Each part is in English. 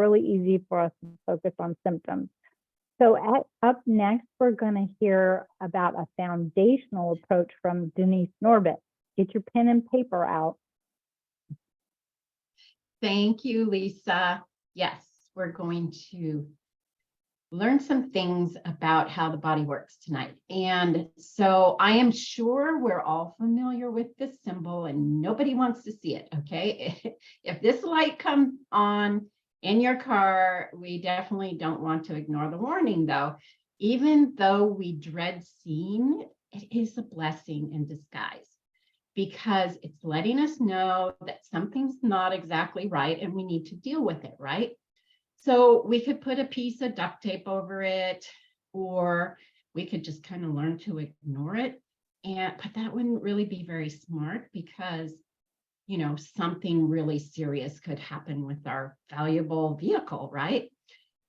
really easy for us to focus on symptoms. So up next, we're going to hear about a foundational approach from Denise Norbit. Get your pen and paper out. Thank you, Lisa. Yes, we're going to learn some things about how the body works tonight. And so I am sure we're all familiar with this symbol and nobody wants to see it, okay? If this light comes on in your car, we definitely don't want to ignore the warning though. Even though we dread seeing, it is a blessing in disguise because it's letting us know that something's not exactly right and we need to deal with it, right? So we could put a piece of duct tape over it, or we could just kind of learn to ignore it. But that wouldn't really be very smart because, you know, something really serious could happen with our valuable vehicle, right?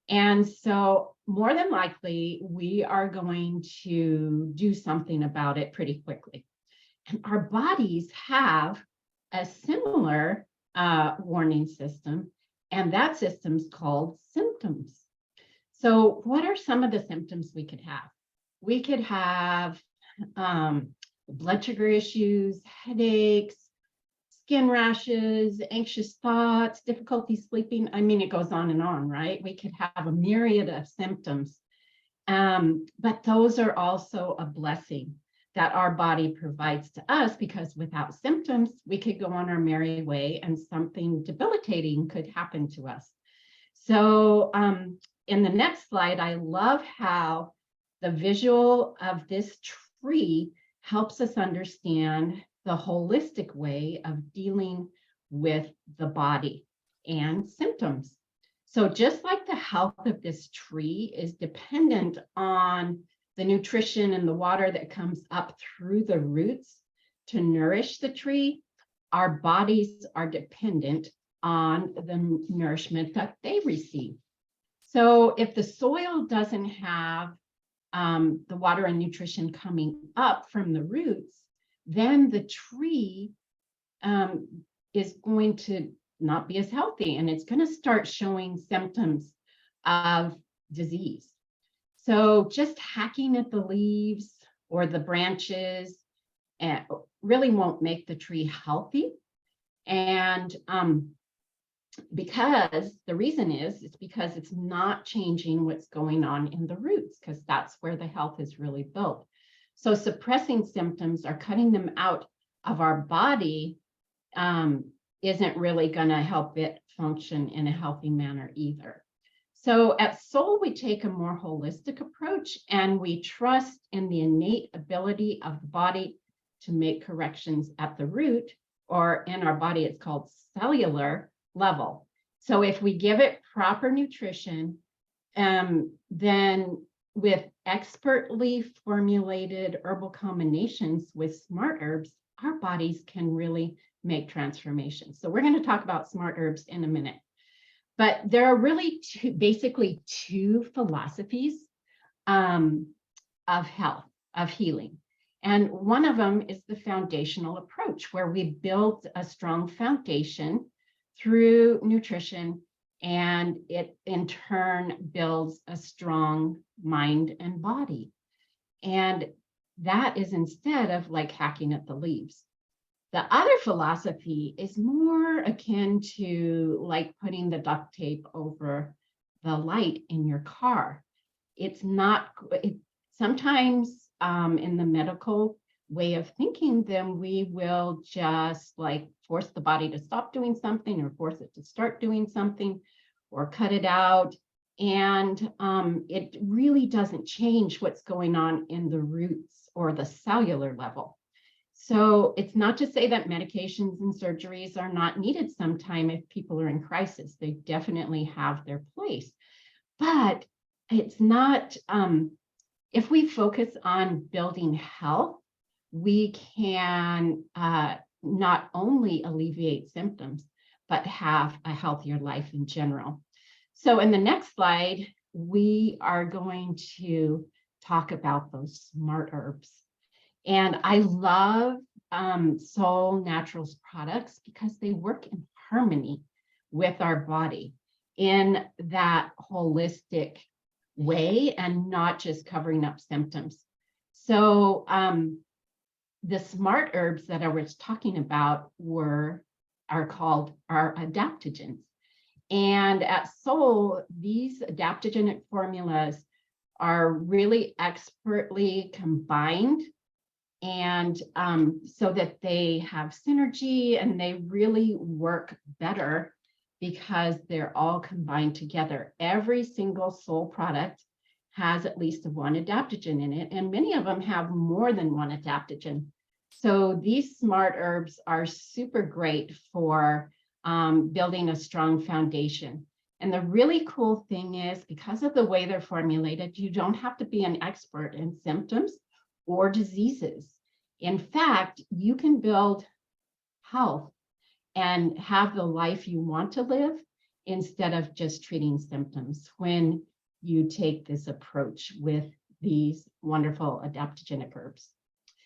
And so more than likely, we are going to do something about it pretty quickly. And our bodies have a similar warning system, and that system's called symptoms. So what are some of the symptoms we could have? We could have blood sugar issues, headaches, skin rashes, anxious thoughts, difficulty sleeping. I mean, it goes on and on, right? We could have a myriad of symptoms, but those are also a blessing that our body provides to us, because without symptoms, we could go on our merry way and something debilitating could happen to us. So in the next slide, I love how the visual of this tree helps us understand the holistic way of dealing with the body and symptoms. So just like the health of this tree is dependent on the nutrition and the water that comes up through the roots to nourish the tree, our bodies are dependent on the nourishment that they receive. So if the soil doesn't have the water and nutrition coming up from the roots, then the tree is going to not be as healthy, and it's going to start showing symptoms of disease. So just hacking at the leaves or the branches really won't make the tree healthy. And because the reason is, it's because it's not changing what's going on in the roots, because that's where the health is really built. So suppressing symptoms or cutting them out of our body isn't really going to help it function in a healthy manner either. So at Soul, we take a more holistic approach, and we trust in the innate ability of the body to make corrections at the root, or in our body, it's called cellular level. So if we give it proper nutrition, then with expertly formulated herbal combinations with smart herbs, our bodies can really make transformations. So we're going to talk about smart herbs in a minute. But there are really basically two philosophies of health, of healing. And one of them is the foundational approach, where we build a strong foundation through nutrition, and it in turn builds a strong mind and body. And that is instead of like hacking at the leaves. The other philosophy is more akin to like putting the duct tape over the light in your car. It's not, sometimes in the medical way of thinking, then we will just like force the body to stop doing something, or force it to start doing something, or cut it out. And it really doesn't change what's going on in the roots or the cellular level. So it's not to say that medications and surgeries are not needed sometime if people are in crisis. They definitely have their place. But it's not, if we focus on building health, we can not only alleviate symptoms, but have a healthier life in general. So in the next slide, we are going to talk about those smart herbs. And I love Soul Naturals products because they work in harmony with our body. in that holistic way and not just covering up symptoms. So the smart herbs that I was talking about are called adaptogens. And at Soul, these adaptogenic formulas are really expertly combined, and so that they have synergy and they really work better because they're all combined together. Every single Soul product has at least one adaptogen in it, and many of them have more than one adaptogen. So these smart herbs are super great for building a strong foundation. And the really cool thing is, because of the way they're formulated, you don't have to be an expert in symptoms or diseases. In fact, you can build health and have the life you want to live instead of just treating symptoms when you take this approach with these wonderful adaptogenic herbs.